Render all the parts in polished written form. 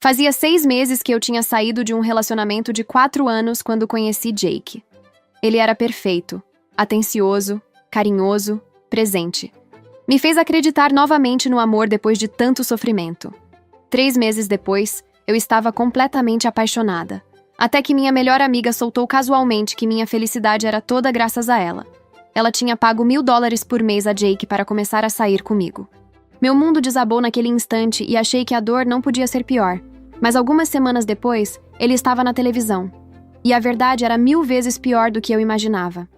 Fazia 6 meses que eu tinha saído de um relacionamento de 4 anos quando conheci Jake. Ele era perfeito, atencioso, carinhoso, presente. Me fez acreditar novamente no amor depois de tanto sofrimento. 3 meses depois, eu estava completamente apaixonada. Até que minha melhor amiga soltou casualmente que minha felicidade era toda graças a ela. Ela tinha pago $1.000 por mês a Jake para começar a sair comigo. Meu mundo desabou naquele instante e achei que a dor não podia ser pior. Mas algumas semanas depois, ele estava na televisão. E a verdade era 1000 vezes pior do que eu imaginava.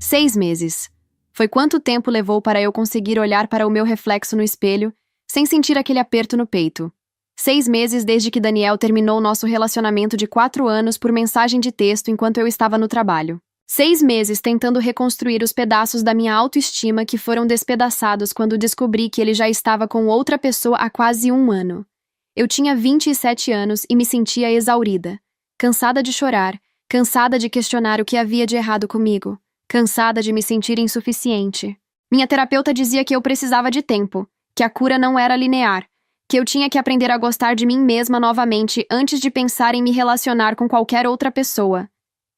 6 meses. Foi quanto tempo levou para eu conseguir olhar para o meu reflexo no espelho, sem sentir aquele aperto no peito. 6 meses desde que Daniel terminou nosso relacionamento de 4 anos por mensagem de texto enquanto eu estava no trabalho. 6 meses tentando reconstruir os pedaços da minha autoestima que foram despedaçados quando descobri que ele já estava com outra pessoa há quase 1 ano. Eu tinha 27 anos e me sentia exaurida. Cansada de chorar, cansada de questionar o que havia de errado comigo, cansada de me sentir insuficiente. Minha terapeuta dizia que eu precisava de tempo, que a cura não era linear, que eu tinha que aprender a gostar de mim mesma novamente antes de pensar em me relacionar com qualquer outra pessoa.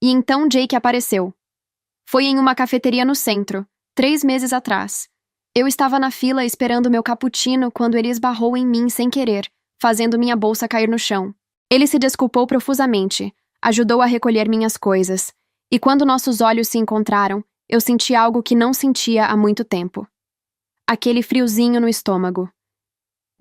E então Jake apareceu. Foi em uma cafeteria no centro, 3 meses atrás. Eu estava na fila esperando meu cappuccino quando ele esbarrou em mim sem querer, fazendo minha bolsa cair no chão. Ele se desculpou profusamente, ajudou a recolher minhas coisas, e quando nossos olhos se encontraram, eu senti algo que não sentia há muito tempo. Aquele friozinho no estômago.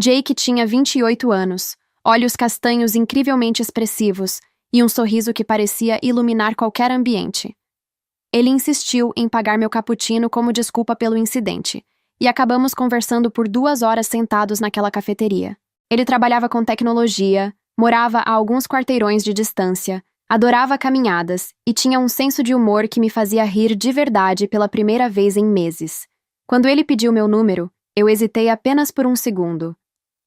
Jake tinha 28 anos, olhos castanhos incrivelmente expressivos e um sorriso que parecia iluminar qualquer ambiente. Ele insistiu em pagar meu cappuccino como desculpa pelo incidente, e acabamos conversando por 2 horas sentados naquela cafeteria. Ele trabalhava com tecnologia, morava a alguns quarteirões de distância, adorava caminhadas e tinha um senso de humor que me fazia rir de verdade pela primeira vez em meses. Quando ele pediu meu número, eu hesitei apenas por um segundo.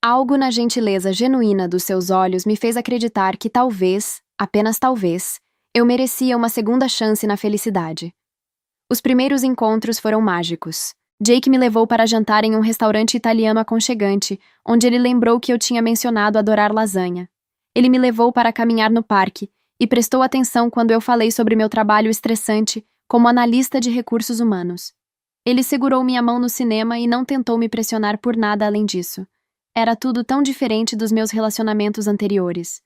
Algo na gentileza genuína dos seus olhos me fez acreditar que talvez, apenas talvez, eu merecia uma segunda chance na felicidade. Os primeiros encontros foram mágicos. Jake me levou para jantar em um restaurante italiano aconchegante, onde ele lembrou que eu tinha mencionado adorar lasanha. Ele me levou para caminhar no parque e prestou atenção quando eu falei sobre meu trabalho estressante como analista de recursos humanos. Ele segurou minha mão no cinema e não tentou me pressionar por nada além disso. Era tudo tão diferente dos meus relacionamentos anteriores.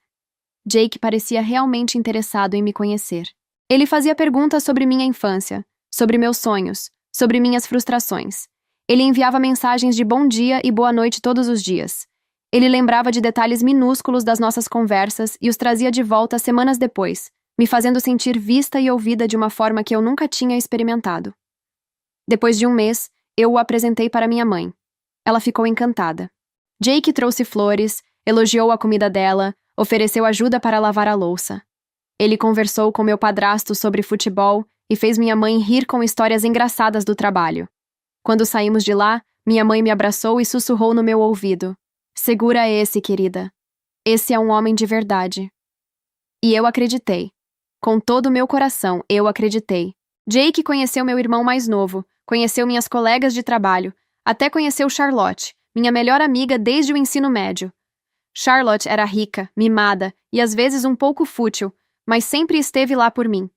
Jake parecia realmente interessado em me conhecer. Ele fazia perguntas sobre minha infância, sobre meus sonhos, sobre minhas frustrações. Ele enviava mensagens de bom dia e boa noite todos os dias. Ele lembrava de detalhes minúsculos das nossas conversas e os trazia de volta semanas depois, me fazendo sentir vista e ouvida de uma forma que eu nunca tinha experimentado. Depois de 1 mês, eu o apresentei para minha mãe. Ela ficou encantada. Jake trouxe flores, elogiou a comida dela, ofereceu ajuda para lavar a louça. Ele conversou com meu padrasto sobre futebol e fez minha mãe rir com histórias engraçadas do trabalho. Quando saímos de lá, minha mãe me abraçou e sussurrou no meu ouvido: "Segura esse, querida. Esse é um homem de verdade." E eu acreditei. Com todo o meu coração, eu acreditei. Jake conheceu meu irmão mais novo, conheceu minhas colegas de trabalho, até conheceu Charlotte, minha melhor amiga desde o ensino médio. Charlotte era rica, mimada e às vezes um pouco fútil, mas sempre esteve lá por mim.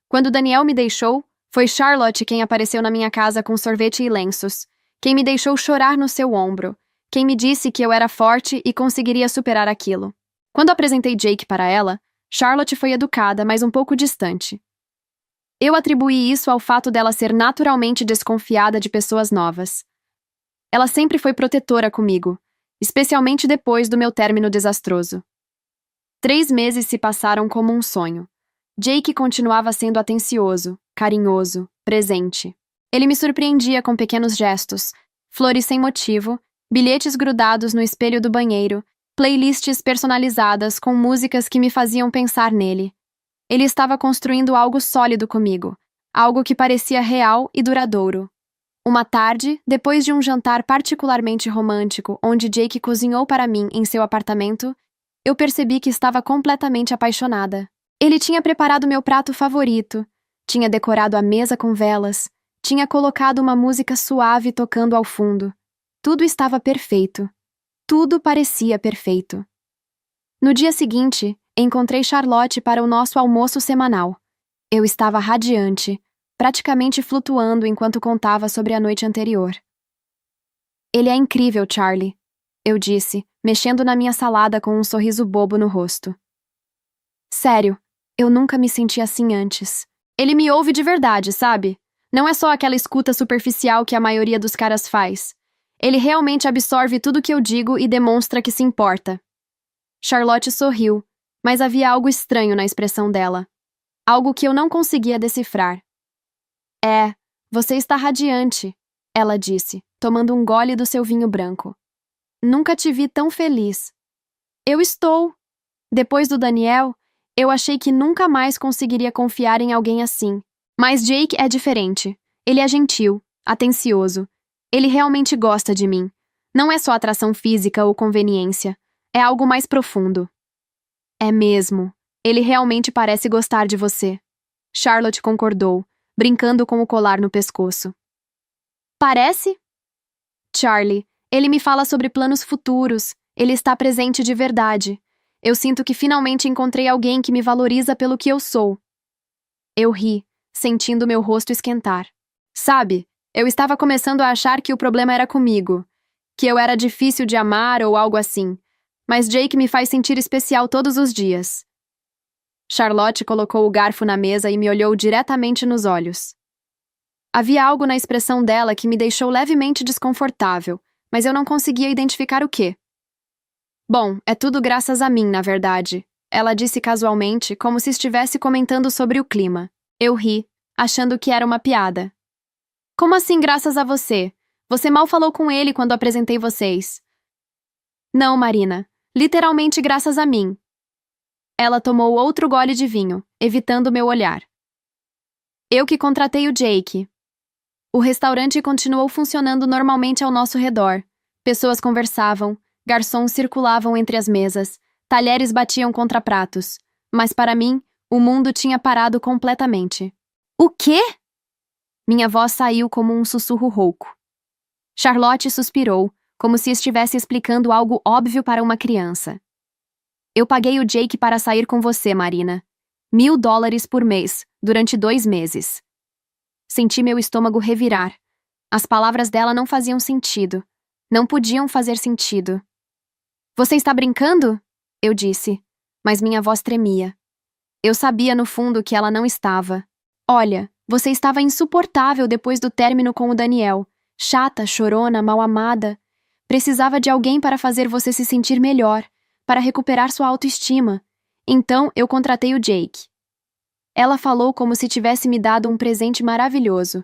Quando Daniel me deixou, foi Charlotte quem apareceu na minha casa com sorvete e lenços, quem me deixou chorar no seu ombro, quem me disse que eu era forte e conseguiria superar aquilo. Quando apresentei Jake para ela, Charlotte foi educada, mas um pouco distante. Eu atribuí isso ao fato dela ser naturalmente desconfiada de pessoas novas. Ela sempre foi protetora comigo, especialmente depois do meu término desastroso. 3 meses se passaram como um sonho. Jake continuava sendo atencioso, carinhoso, presente. Ele me surpreendia com pequenos gestos, flores sem motivo, bilhetes grudados no espelho do banheiro, playlists personalizadas com músicas que me faziam pensar nele. Ele estava construindo algo sólido comigo, algo que parecia real e duradouro. Uma tarde, depois de um jantar particularmente romântico, onde Jake cozinhou para mim em seu apartamento, eu percebi que estava completamente apaixonada. Ele tinha preparado meu prato favorito, tinha decorado a mesa com velas, tinha colocado uma música suave tocando ao fundo. Tudo estava perfeito. Tudo parecia perfeito. No dia seguinte, encontrei Charlotte para o nosso almoço semanal. Eu estava radiante, praticamente flutuando enquanto contava sobre a noite anterior. Ele é incrível, Charlie, eu disse, mexendo na minha salada com um sorriso bobo no rosto. Sério, eu nunca me senti assim antes. Ele me ouve de verdade, sabe? Não é só aquela escuta superficial que a maioria dos caras faz. Ele realmente absorve tudo que eu digo e demonstra que se importa. Charlotte sorriu, mas havia algo estranho na expressão dela. Algo que eu não conseguia decifrar. Você está radiante, ela disse, tomando um gole do seu vinho branco. Nunca te vi tão feliz. Eu estou. Depois do Daniel, eu achei que nunca mais conseguiria confiar em alguém assim. Mas Jake é diferente. Ele é gentil, atencioso. Ele realmente gosta de mim. Não é só atração física ou conveniência. É algo mais profundo. É mesmo. Ele realmente parece gostar de você. Charlotte concordou, brincando com o colar no pescoço. Parece? Charlie, ele me fala sobre planos futuros. Ele está presente de verdade. Eu sinto que finalmente encontrei alguém que me valoriza pelo que eu sou. Eu ri, sentindo meu rosto esquentar. Sabe, eu estava começando a achar que o problema era comigo, que eu era difícil de amar ou algo assim, mas Jake me faz sentir especial todos os dias. Charlotte colocou o garfo na mesa e me olhou diretamente nos olhos. Havia algo na expressão dela que me deixou levemente desconfortável, mas eu não conseguia identificar o quê. Bom, é tudo graças a mim, na verdade. Ela disse casualmente, como se estivesse comentando sobre o clima. Eu ri, achando que era uma piada. Como assim graças a você? Você mal falou com ele quando apresentei vocês. Não, Marina. Literalmente graças a mim. Ela tomou outro gole de vinho, evitando meu olhar. Eu que contratei o Jake. O restaurante continuou funcionando normalmente ao nosso redor. Pessoas conversavam, garçons circulavam entre as mesas, talheres batiam contra pratos. Mas para mim, o mundo tinha parado completamente. O quê? Minha voz saiu como um sussurro rouco. Charlotte suspirou, como se estivesse explicando algo óbvio para uma criança. Eu paguei o Jake para sair com você, Marina. $1.000 por mês, durante 2 meses. Senti meu estômago revirar. As palavras dela não faziam sentido. Não podiam fazer sentido. Você está brincando? Eu disse, mas minha voz tremia. Eu sabia no fundo que ela não estava. Olha, você estava insuportável depois do término com o Daniel. Chata, chorona, mal-amada. Precisava de alguém para fazer você se sentir melhor, para recuperar sua autoestima. Então, eu contratei o Jake. Ela falou como se tivesse me dado um presente maravilhoso.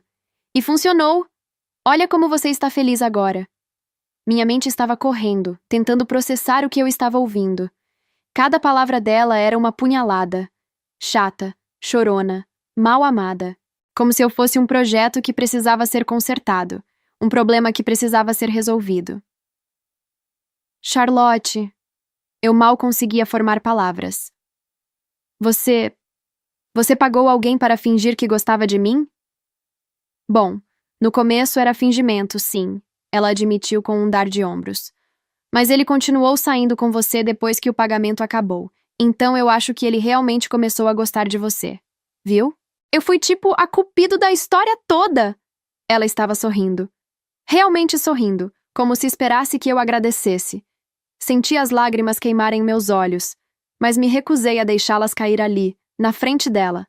E funcionou! Olha como você está feliz agora. Minha mente estava correndo, tentando processar o que eu estava ouvindo. Cada palavra dela era uma punhalada. Chata, chorona, mal-amada. Como se eu fosse um projeto que precisava ser consertado, um problema que precisava ser resolvido. Charlotte. Eu mal conseguia formar palavras. Você pagou alguém para fingir que gostava de mim? Bom, no começo era fingimento, sim, ela admitiu com um dar de ombros. Mas ele continuou saindo com você depois que o pagamento acabou, então eu acho que ele realmente começou a gostar de você. Viu? Eu fui tipo a cupido da história toda! Ela estava sorrindo. Realmente sorrindo, como se esperasse que eu agradecesse. Senti as lágrimas queimarem meus olhos, mas me recusei a deixá-las cair ali, na frente dela.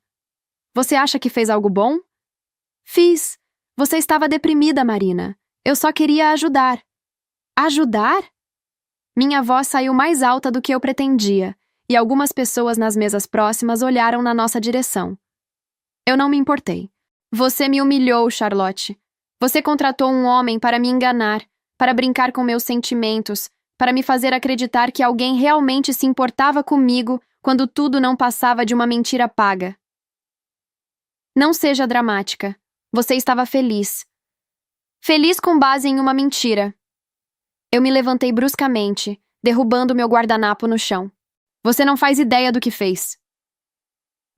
Você acha que fez algo bom? Fiz. Você estava deprimida, Marina. Eu só queria ajudar. Ajudar? Minha voz saiu mais alta do que eu pretendia, e algumas pessoas nas mesas próximas olharam na nossa direção. Eu não me importei. Você me humilhou, Charlotte. Você contratou um homem para me enganar, para brincar com meus sentimentos, para me fazer acreditar que alguém realmente se importava comigo quando tudo não passava de uma mentira paga. Não seja dramática. Você estava feliz. Feliz com base em uma mentira. Eu me levantei bruscamente, derrubando meu guardanapo no chão. Você não faz ideia do que fez.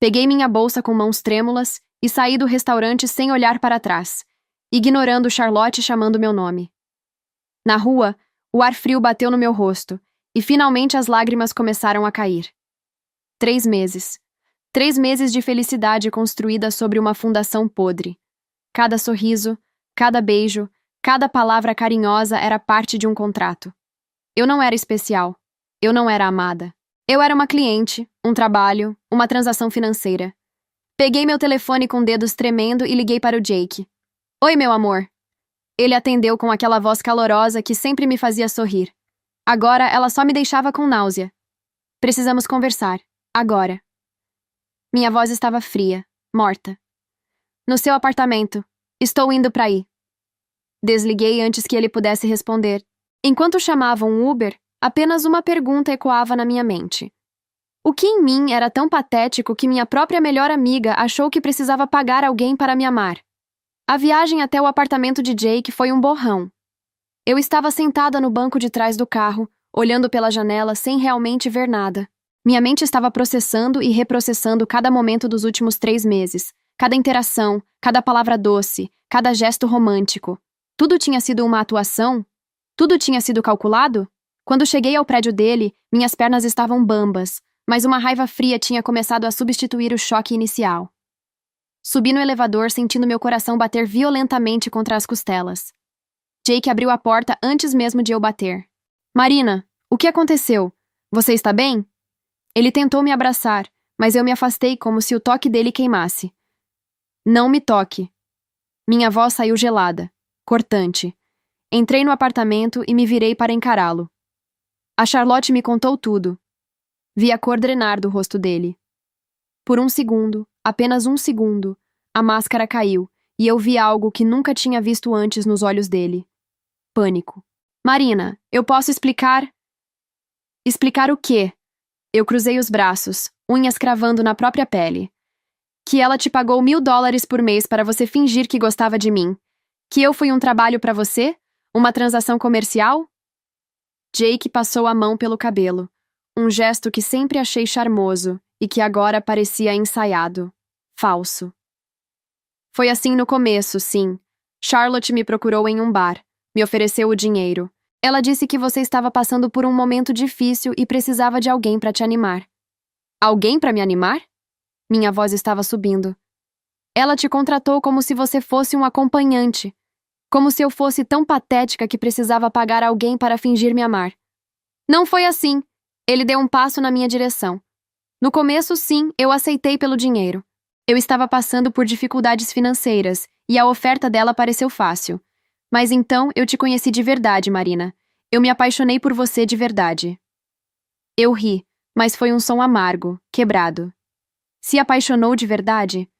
Peguei minha bolsa com mãos trêmulas e saí do restaurante sem olhar para trás, ignorando Charlotte chamando meu nome. Na rua, O ar frio bateu no meu rosto, e finalmente as lágrimas começaram a cair. 3 meses. 3 meses de felicidade construída sobre uma fundação podre. Cada sorriso, cada beijo, cada palavra carinhosa era parte de um contrato. Eu não era especial. Eu não era amada. Eu era uma cliente, um trabalho, uma transação financeira. Peguei meu telefone com dedos tremendo e liguei para o Jake. Oi, meu amor. Ele atendeu com aquela voz calorosa que sempre me fazia sorrir. Agora ela só me deixava com náusea. Precisamos conversar. Agora. Minha voz estava fria, morta. No seu apartamento. Estou indo para aí. Desliguei antes que ele pudesse responder. Enquanto chamava um Uber, apenas uma pergunta ecoava na minha mente. O que em mim era tão patético que minha própria melhor amiga achou que precisava pagar alguém para me amar? A viagem até o apartamento de Jake foi um borrão. Eu estava sentada no banco de trás do carro, olhando pela janela sem realmente ver nada. Minha mente estava processando e reprocessando cada momento dos últimos 3 meses, cada interação, cada palavra doce, cada gesto romântico. Tudo tinha sido uma atuação? Tudo tinha sido calculado? Quando cheguei ao prédio dele, minhas pernas estavam bambas, mas uma raiva fria tinha começado a substituir o choque inicial. Subi no elevador sentindo meu coração bater violentamente contra as costelas. Jake abriu a porta antes mesmo de eu bater. Marina, o que aconteceu? Você está bem? Ele tentou me abraçar, mas eu me afastei como se o toque dele queimasse. Não me toque. Minha voz saiu gelada, cortante. Entrei no apartamento e me virei para encará-lo. A Charlotte me contou tudo. Vi a cor drenar do rosto dele. Por um segundo, apenas um segundo, a máscara caiu e eu vi algo que nunca tinha visto antes nos olhos dele. Pânico. Marina, eu posso explicar? Explicar o quê? Eu cruzei os braços, unhas cravando na própria pele. Que ela te pagou $1.000 por mês para você fingir que gostava de mim. Que eu fui um trabalho para você? Uma transação comercial? Jake passou a mão pelo cabelo, um gesto que sempre achei charmoso e que agora parecia ensaiado, falso. Foi assim no começo, sim. Charlotte me procurou em um bar, me ofereceu o dinheiro. Ela disse que você estava passando por um momento difícil e precisava de alguém para te animar. Alguém para me animar? Minha voz estava subindo. Ela te contratou como se você fosse um acompanhante. Como se eu fosse tão patética que precisava pagar alguém para fingir me amar. Não foi assim. Ele deu um passo na minha direção. No começo, sim, eu aceitei pelo dinheiro. Eu estava passando por dificuldades financeiras e a oferta dela pareceu fácil. Mas então eu te conheci de verdade, Marina. Eu me apaixonei por você de verdade. Eu ri, mas foi um som amargo, quebrado. Se apaixonou de verdade?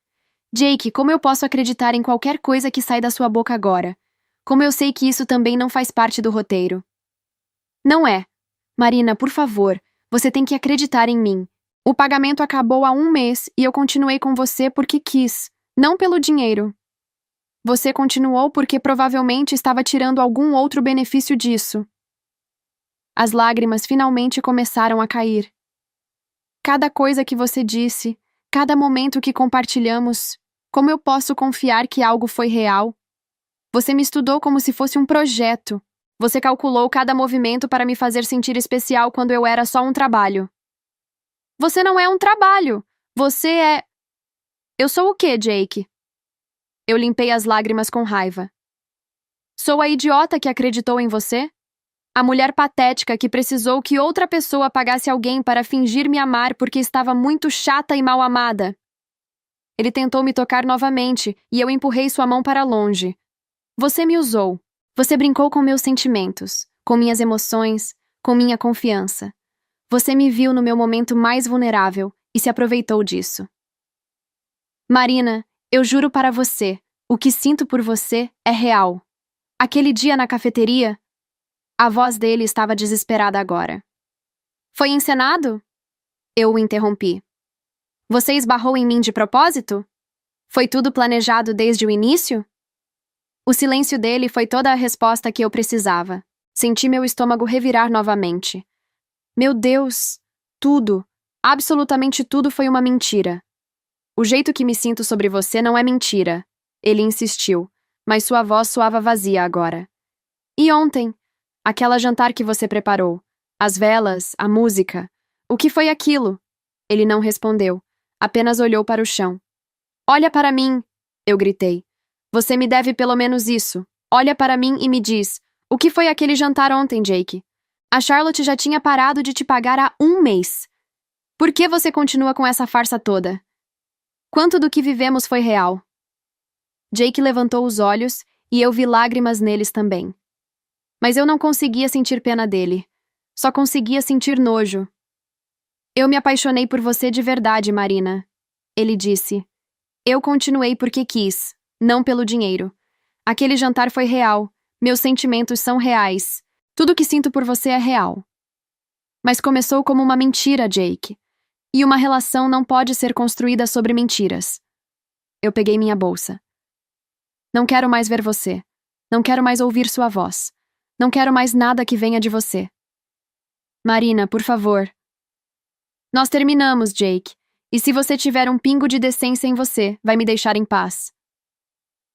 Jake, como eu posso acreditar em qualquer coisa que sai da sua boca agora? Como eu sei que isso também não faz parte do roteiro? Não é. Marina, por favor, você tem que acreditar em mim. O pagamento acabou há 1 mês e eu continuei com você porque quis, não pelo dinheiro. Você continuou porque provavelmente estava tirando algum outro benefício disso. As lágrimas finalmente começaram a cair. Cada coisa que você disse, cada momento que compartilhamos, como eu posso confiar que algo foi real? Você me estudou como se fosse um projeto. Você calculou cada movimento para me fazer sentir especial quando eu era só um trabalho. Você não é um trabalho. Você é... Eu sou o quê, Jake? Eu limpei as lágrimas com raiva. Sou a idiota que acreditou em você? A mulher patética que precisou que outra pessoa pagasse alguém para fingir me amar porque estava muito chata e mal amada. Ele tentou me tocar novamente e eu empurrei sua mão para longe. Você me usou. Você brincou com meus sentimentos, com minhas emoções, com minha confiança. Você me viu no meu momento mais vulnerável e se aproveitou disso. Marina, eu juro para você, o que sinto por você é real. Aquele dia na cafeteria, a voz dele estava desesperada agora. Foi encenado? Eu o interrompi. Você esbarrou em mim de propósito? Foi tudo planejado desde o início? O silêncio dele foi toda a resposta que eu precisava. Senti meu estômago revirar novamente. Meu Deus! Tudo, absolutamente tudo foi uma mentira. O jeito que me sinto sobre você não é mentira. Ele insistiu, mas sua voz soava vazia agora. E ontem? Aquela jantar que você preparou. As velas, a música. O que foi aquilo? Ele não respondeu. Apenas olhou para o chão. Olha para mim! Eu gritei. Você me deve pelo menos isso. Olha para mim e me diz. O que foi aquele jantar ontem, Jake? A Charlotte já tinha parado de te pagar há 1 mês. Por que você continua com essa farsa toda? Quanto do que vivemos foi real? Jake levantou os olhos e eu vi lágrimas neles também. Mas eu não conseguia sentir pena dele. Só conseguia sentir nojo. Eu me apaixonei por você de verdade, Marina. Ele disse. Eu continuei porque quis, não pelo dinheiro. Aquele jantar foi real. Meus sentimentos são reais. Tudo que sinto por você é real. Mas começou como uma mentira, Jake. E uma relação não pode ser construída sobre mentiras. Eu peguei minha bolsa. Não quero mais ver você. Não quero mais ouvir sua voz. Não quero mais nada que venha de você. Marina, por favor. Nós terminamos, Jake. E se você tiver um pingo de decência em você, vai me deixar em paz.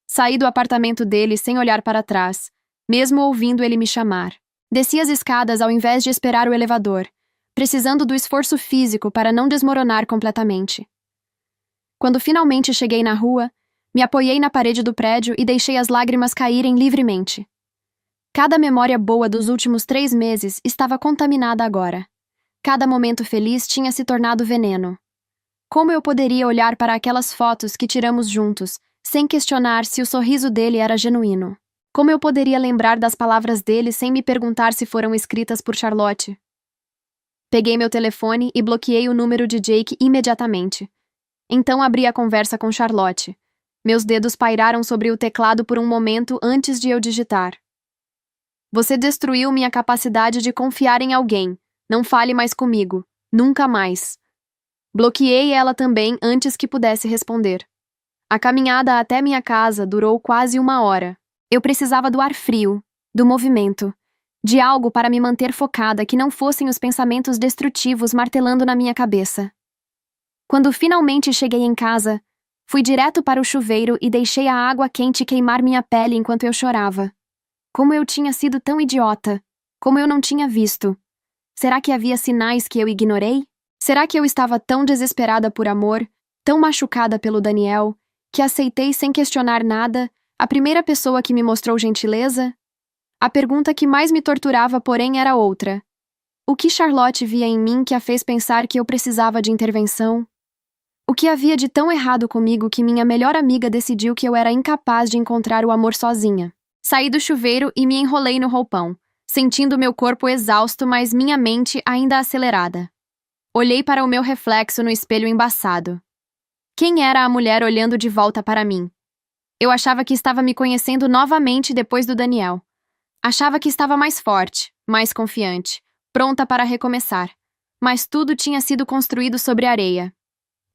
Saí do apartamento dele sem olhar para trás, mesmo ouvindo ele me chamar. Desci as escadas ao invés de esperar o elevador, precisando do esforço físico para não desmoronar completamente. Quando finalmente cheguei na rua, me apoiei na parede do prédio e deixei as lágrimas caírem livremente. Cada memória boa dos últimos 3 meses estava contaminada agora. Cada momento feliz tinha se tornado veneno. Como eu poderia olhar para aquelas fotos que tiramos juntos, sem questionar se o sorriso dele era genuíno? Como eu poderia lembrar das palavras dele sem me perguntar se foram escritas por Charlotte? Peguei meu telefone e bloqueei o número de Jake imediatamente. Então abri a conversa com Charlotte. Meus dedos pairaram sobre o teclado por um momento antes de eu digitar. Você destruiu minha capacidade de confiar em alguém. Não fale mais comigo. Nunca mais. Bloqueei ela também antes que pudesse responder. A caminhada até minha casa durou quase 1 hora. Eu precisava do ar frio, do movimento, de algo para me manter focada que não fossem os pensamentos destrutivos martelando na minha cabeça. Quando finalmente cheguei em casa, fui direto para o chuveiro e deixei a água quente queimar minha pele enquanto eu chorava. Como eu tinha sido tão idiota. Como eu não tinha visto. Será que havia sinais que eu ignorei? Será que eu estava tão desesperada por amor, tão machucada pelo Daniel, que aceitei sem questionar nada a primeira pessoa que me mostrou gentileza? A pergunta que mais me torturava, porém, era outra. O que Charlotte via em mim que a fez pensar que eu precisava de intervenção? O que havia de tão errado comigo que minha melhor amiga decidiu que eu era incapaz de encontrar o amor sozinha? Saí do chuveiro e me enrolei no roupão, sentindo meu corpo exausto, mas minha mente ainda acelerada. Olhei para o meu reflexo no espelho embaçado. Quem era a mulher olhando de volta para mim? Eu achava que estava me conhecendo novamente depois do Daniel. Achava que estava mais forte, mais confiante, pronta para recomeçar. Mas tudo tinha sido construído sobre areia.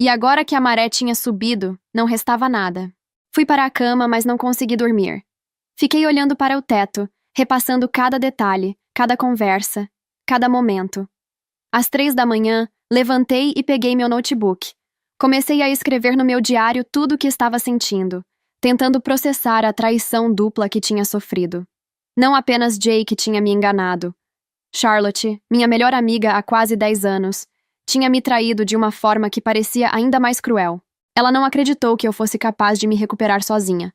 E agora que a maré tinha subido, não restava nada. Fui para a cama, mas não consegui dormir. Fiquei olhando para o teto, repassando cada detalhe, cada conversa, cada momento. Às 3 da manhã, levantei e peguei meu notebook. Comecei a escrever no meu diário tudo o que estava sentindo, tentando processar a traição dupla que tinha sofrido. Não apenas Jake tinha me enganado. Charlotte, minha melhor amiga há quase 10 anos, tinha me traído de uma forma que parecia ainda mais cruel. Ela não acreditou que eu fosse capaz de me recuperar sozinha.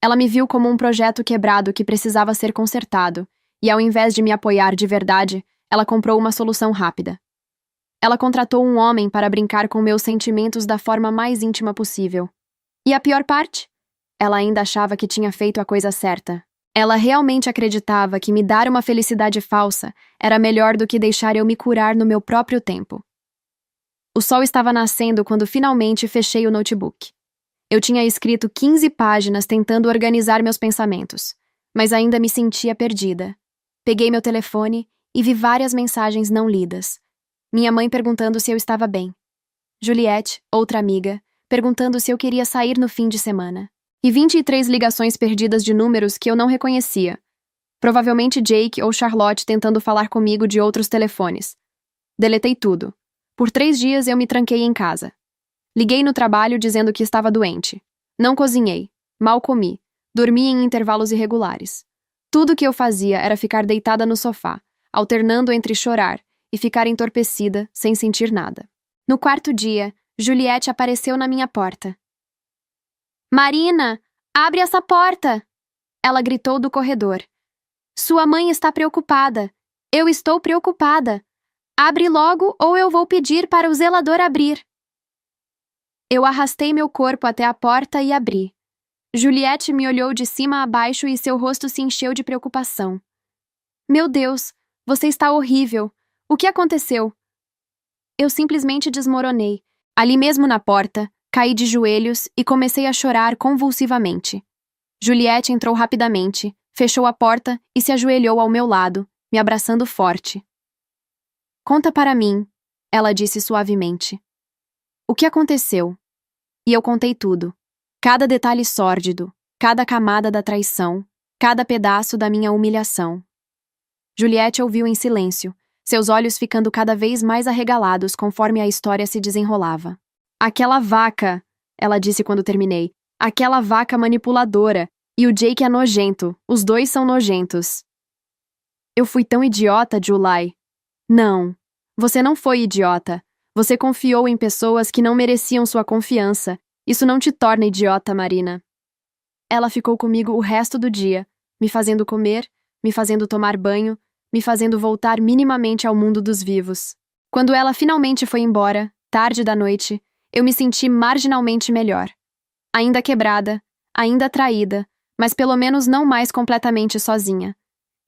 Ela me viu como um projeto quebrado que precisava ser consertado, e ao invés de me apoiar de verdade, ela comprou uma solução rápida. Ela contratou um homem para brincar com meus sentimentos da forma mais íntima possível. E a pior parte? Ela ainda achava que tinha feito a coisa certa. Ela realmente acreditava que me dar uma felicidade falsa era melhor do que deixar eu me curar no meu próprio tempo. O sol estava nascendo quando finalmente fechei o notebook. Eu tinha escrito 15 páginas tentando organizar meus pensamentos, mas ainda me sentia perdida. Peguei meu telefone e vi várias mensagens não lidas. Minha mãe perguntando se eu estava bem. Juliette, outra amiga, perguntando se eu queria sair no fim de semana. E 23 ligações perdidas de números que eu não reconhecia. Provavelmente Jake ou Charlotte tentando falar comigo de outros telefones. Deletei tudo. Por 3 dias eu me tranquei em casa. Liguei no trabalho dizendo que estava doente. Não cozinhei. Mal comi. Dormi em intervalos irregulares. Tudo que eu fazia era ficar deitada no sofá, alternando entre chorar e ficar entorpecida, sem sentir nada. No quarto dia, Juliette apareceu na minha porta. Marina, abre essa porta! Ela gritou do corredor. Sua mãe está preocupada. Eu estou preocupada. Abre logo ou eu vou pedir para o zelador abrir. Eu arrastei meu corpo até a porta e abri. Juliette me olhou de cima a baixo e seu rosto se encheu de preocupação. Meu Deus, você está horrível. O que aconteceu? Eu simplesmente desmoronei. Ali mesmo na porta, caí de joelhos e comecei a chorar convulsivamente. Juliette entrou rapidamente, fechou a porta e se ajoelhou ao meu lado, me abraçando forte. Conta para mim, ela disse suavemente. O que aconteceu? E eu contei tudo. Cada detalhe sórdido, cada camada da traição, cada pedaço da minha humilhação. Juliette ouviu em silêncio, seus olhos ficando cada vez mais arregalados conforme a história se desenrolava. Aquela vaca, ela disse quando terminei, aquela vaca manipuladora, e o Jake é nojento, os dois são nojentos. Eu fui tão idiota, July. Não, você não foi idiota. Você confiou em pessoas que não mereciam sua confiança. Isso não te torna idiota, Marina. Ela ficou comigo o resto do dia, me fazendo comer, me fazendo tomar banho, me fazendo voltar minimamente ao mundo dos vivos. Quando ela finalmente foi embora, tarde da noite, eu me senti marginalmente melhor. Ainda quebrada, ainda traída, mas pelo menos não mais completamente sozinha.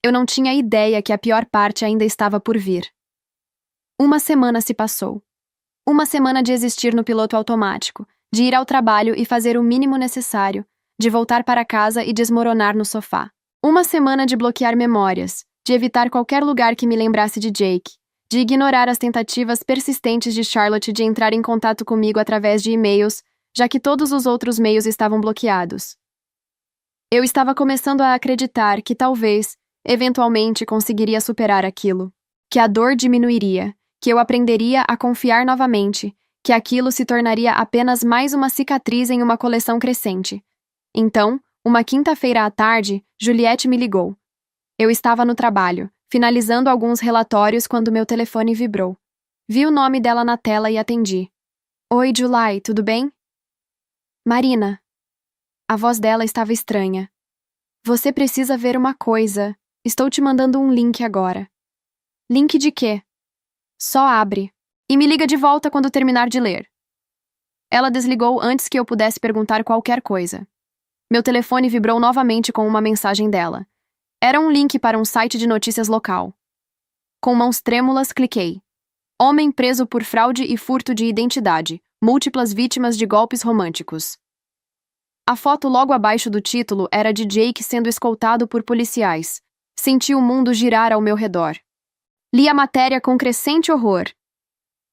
Eu não tinha ideia que a pior parte ainda estava por vir. Uma semana se passou. Uma semana de existir no piloto automático, de ir ao trabalho e fazer o mínimo necessário, de voltar para casa e desmoronar no sofá. Uma semana de bloquear memórias, de evitar qualquer lugar que me lembrasse de Jake, de ignorar as tentativas persistentes de Charlotte de entrar em contato comigo através de e-mails, já que todos os outros meios estavam bloqueados. Eu estava começando a acreditar que talvez, eventualmente, conseguiria superar aquilo, que a dor diminuiria, que eu aprenderia a confiar novamente, que aquilo se tornaria apenas mais uma cicatriz em uma coleção crescente. Então, uma quinta-feira à tarde, Juliette me ligou. Eu estava no trabalho, finalizando alguns relatórios quando meu telefone vibrou. Vi o nome dela na tela e atendi. Oi, July, tudo bem? Marina. A voz dela estava estranha. Você precisa ver uma coisa. Estou te mandando um link agora. Link de quê? Só abre. E me liga de volta quando terminar de ler. Ela desligou antes que eu pudesse perguntar qualquer coisa. Meu telefone vibrou novamente com uma mensagem dela. Era um link para um site de notícias local. Com mãos trêmulas, cliquei. Homem preso por fraude e furto de identidade. Múltiplas vítimas de golpes românticos. A foto logo abaixo do título era de Jake sendo escoltado por policiais. Senti o mundo girar ao meu redor. Li a matéria com crescente horror.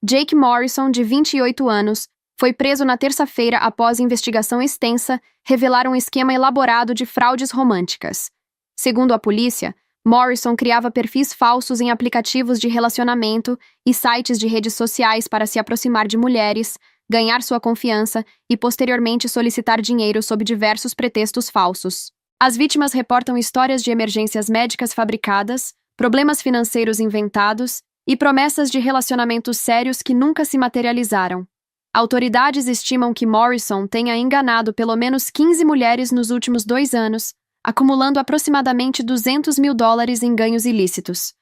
Jake Morrison, de 28 anos, foi preso na terça-feira após investigação extensa revelar um esquema elaborado de fraudes românticas. Segundo a polícia, Morrison criava perfis falsos em aplicativos de relacionamento e sites de redes sociais para se aproximar de mulheres, ganhar sua confiança e posteriormente solicitar dinheiro sob diversos pretextos falsos. As vítimas reportam histórias de emergências médicas fabricadas, problemas financeiros inventados e promessas de relacionamentos sérios que nunca se materializaram. Autoridades estimam que Morrison tenha enganado pelo menos 15 mulheres nos últimos 2 anos, acumulando aproximadamente $200 mil em ganhos ilícitos.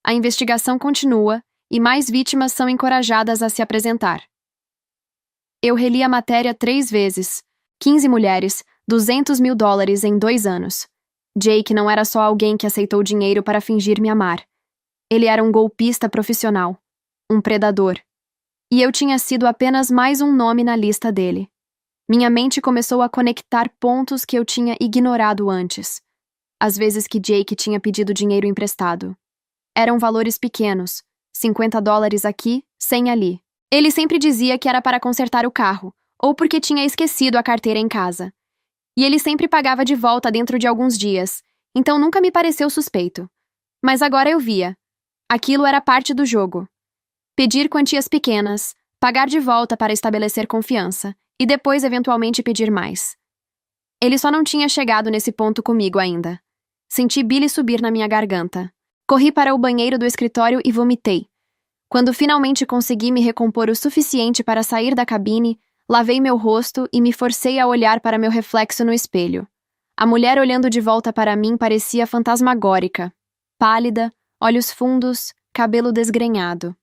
A investigação continua e mais vítimas são encorajadas a se apresentar. Eu reli a matéria 3 vezes. 15 mulheres, $200 mil em 2 anos. Jake não era só alguém que aceitou dinheiro para fingir me amar. Ele era um golpista profissional. Um predador. E eu tinha sido apenas mais um nome na lista dele. Minha mente começou a conectar pontos que eu tinha ignorado antes. As vezes que Jake tinha pedido dinheiro emprestado. Eram valores pequenos, $50 aqui, 100 ali. Ele sempre dizia que era para consertar o carro, ou porque tinha esquecido a carteira em casa. E ele sempre pagava de volta dentro de alguns dias, então nunca me pareceu suspeito. Mas agora eu via. Aquilo era parte do jogo. Pedir quantias pequenas, pagar de volta para estabelecer confiança, e depois eventualmente pedir mais. Ele só não tinha chegado nesse ponto comigo ainda. Senti bile subir na minha garganta. Corri para o banheiro do escritório e vomitei. Quando finalmente consegui me recompor o suficiente para sair da cabine, lavei meu rosto e me forcei a olhar para meu reflexo no espelho. A mulher olhando de volta para mim parecia fantasmagórica. Pálida, olhos fundos, cabelo desgrenhado.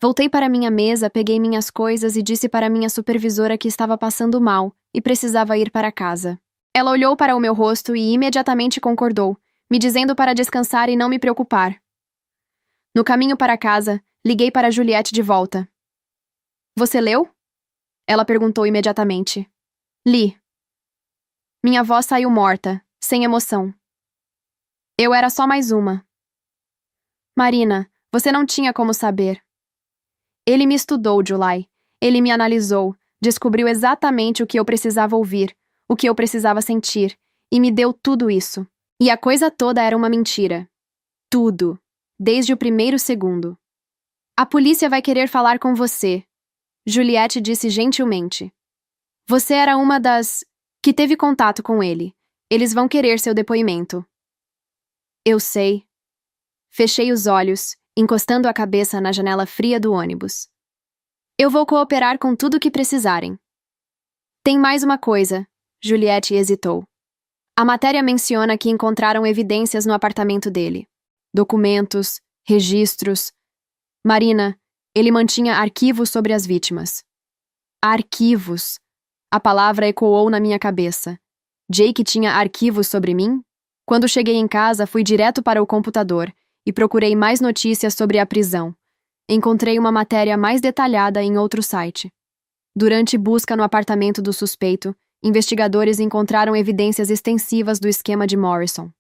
Voltei para minha mesa, peguei minhas coisas e disse para minha supervisora que estava passando mal e precisava ir para casa. Ela olhou para o meu rosto e imediatamente concordou, me dizendo para descansar e não me preocupar. No caminho para casa, liguei para Juliette de volta. Você leu? Ela perguntou imediatamente. Li. Minha voz saiu morta, sem emoção. Eu era só mais uma. Marina, você não tinha como saber. Ele me estudou, July. Ele me analisou, descobriu exatamente o que eu precisava ouvir, o que eu precisava sentir, e me deu tudo isso. E a coisa toda era uma mentira. Tudo. Desde o primeiro segundo. A polícia vai querer falar com você, Juliette disse gentilmente. Você era uma das que teve contato com ele. Eles vão querer seu depoimento. Eu sei. Fechei os olhos, encostando a cabeça na janela fria do ônibus. Eu vou cooperar com tudo o que precisarem. Tem mais uma coisa, Juliette hesitou. A matéria menciona que encontraram evidências no apartamento dele. Documentos, registros. Marina, ele mantinha arquivos sobre as vítimas. Arquivos. A palavra ecoou na minha cabeça. Jake tinha arquivos sobre mim? Quando cheguei em casa, fui direto para o computador e procurei mais notícias sobre a prisão. Encontrei uma matéria mais detalhada em outro site. Durante busca no apartamento do suspeito, investigadores encontraram evidências extensivas do esquema de Morrison.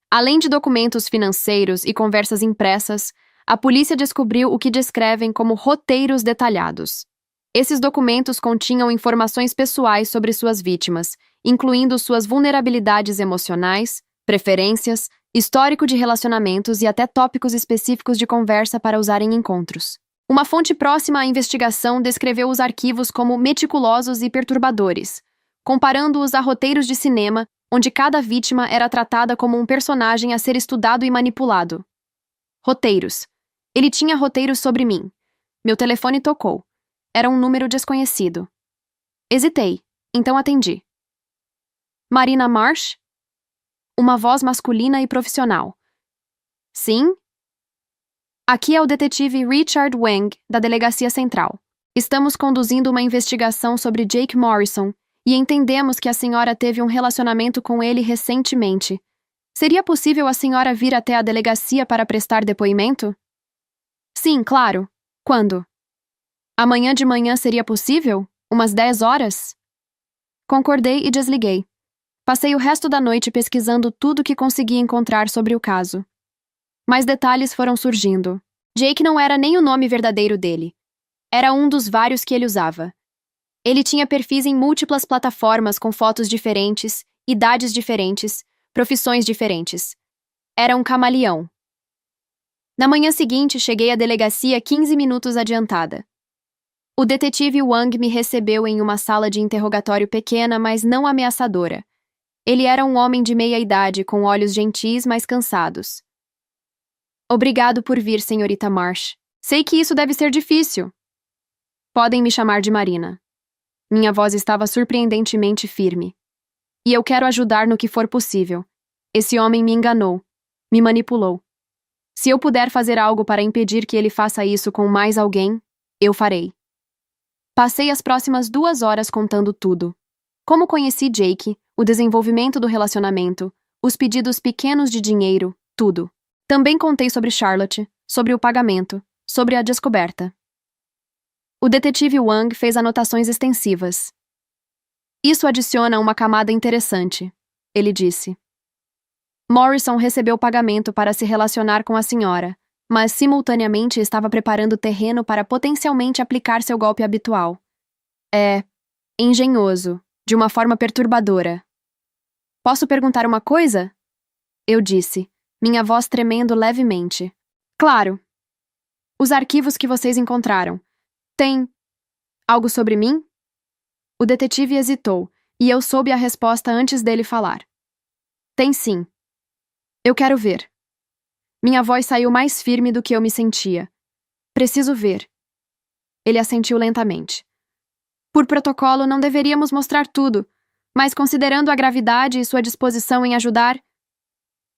Além de documentos financeiros e conversas impressas, a polícia descobriu o que descrevem como roteiros detalhados. Esses documentos continham informações pessoais sobre suas vítimas, incluindo suas vulnerabilidades emocionais, preferências, histórico de relacionamentos e até tópicos específicos de conversa para usar em encontros. Uma fonte próxima à investigação descreveu os arquivos como meticulosos e perturbadores, comparando-os a roteiros de cinema, onde cada vítima era tratada como um personagem a ser estudado e manipulado. Roteiros. Ele tinha roteiros sobre mim. Meu telefone tocou. Era um número desconhecido. Hesitei, então atendi. Marina Marsh? Uma voz masculina e profissional. Sim? Aqui é o detetive Richard Wang, da Delegacia Central. Estamos conduzindo uma investigação sobre Jake Morrison e entendemos que a senhora teve um relacionamento com ele recentemente. Seria possível a senhora vir até a delegacia para prestar depoimento? Sim, claro. Quando? Amanhã de manhã seria possível? Umas 10 horas? Concordei e desliguei. Passei o resto da noite pesquisando tudo que consegui encontrar sobre o caso. Mais detalhes foram surgindo. Jake não era nem o nome verdadeiro dele. Era um dos vários que ele usava. Ele tinha perfis em múltiplas plataformas com fotos diferentes, idades diferentes, profissões diferentes. Era um camaleão. Na manhã seguinte, cheguei à delegacia 15 minutos adiantada. O detetive Wang me recebeu em uma sala de interrogatório pequena, mas não ameaçadora. Ele era um homem de meia idade, com olhos gentis, mas cansados. Obrigado por vir, senhorita Marsh. Sei que isso deve ser difícil. Podem me chamar de Marina. Minha voz estava surpreendentemente firme. E eu quero ajudar no que for possível. Esse homem me enganou. Me manipulou. Se eu puder fazer algo para impedir que ele faça isso com mais alguém, eu farei. Passei as próximas 2 horas contando tudo. Como conheci Jake, o desenvolvimento do relacionamento, os pedidos pequenos de dinheiro, tudo. Também contei sobre Charlotte, sobre o pagamento, sobre a descoberta. O detetive Wang fez anotações extensivas. Isso adiciona uma camada interessante, ele disse. Morrison recebeu pagamento para se relacionar com a senhora, mas simultaneamente estava preparando terreno para potencialmente aplicar seu golpe habitual. É engenhoso, de uma forma perturbadora. Posso perguntar uma coisa? Eu disse, minha voz tremendo levemente. Claro. Os arquivos que vocês encontraram. Tem algo sobre mim? O detetive hesitou, e eu soube a resposta antes dele falar. Tem sim. Eu quero ver. Minha voz saiu mais firme do que eu me sentia. Preciso ver. Ele assentiu lentamente. Por protocolo, não deveríamos mostrar tudo, mas considerando a gravidade e sua disposição em ajudar,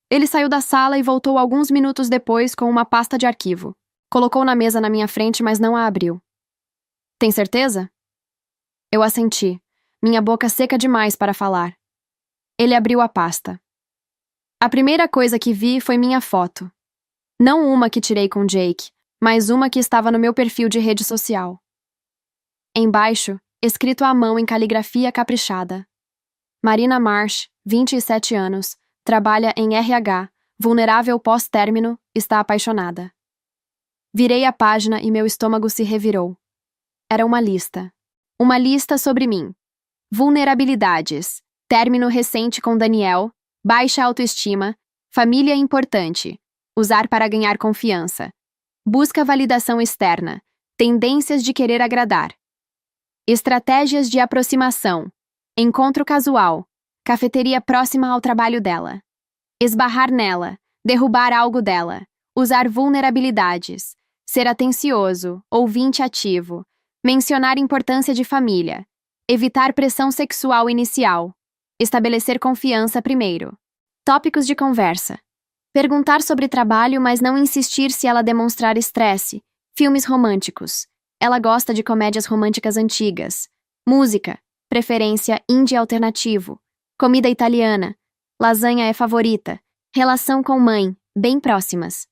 ele saiu da sala e voltou alguns minutos depois com uma pasta de arquivo. Colocou na mesa na minha frente, mas não a abriu. Tem certeza? Eu assenti, minha boca seca demais para falar. Ele abriu a pasta. A primeira coisa que vi foi minha foto. Não uma que tirei com Jake, mas uma que estava no meu perfil de rede social. Embaixo, escrito à mão em caligrafia caprichada. Marina Marsh, 27 anos, trabalha em RH, vulnerável pós-término, está apaixonada. Virei a página e meu estômago se revirou. Era uma lista. Uma lista sobre mim. Vulnerabilidades. Término recente com Daniel. Baixa autoestima. Família importante. Usar para ganhar confiança. Busca validação externa. Tendências de querer agradar. Estratégias de aproximação. Encontro casual. Cafeteria próxima ao trabalho dela. Esbarrar nela. Derrubar algo dela. Usar vulnerabilidades. Ser atencioso. Ouvinte ativo. Mencionar importância de família. Evitar pressão sexual inicial. Estabelecer confiança primeiro. Tópicos de conversa. Perguntar sobre trabalho, mas não insistir se ela demonstrar estresse. Filmes românticos. Ela gosta de comédias românticas antigas. Música. Preferência indie alternativo. Comida italiana. Lasanha é favorita. Relação com mãe. Bem próximas.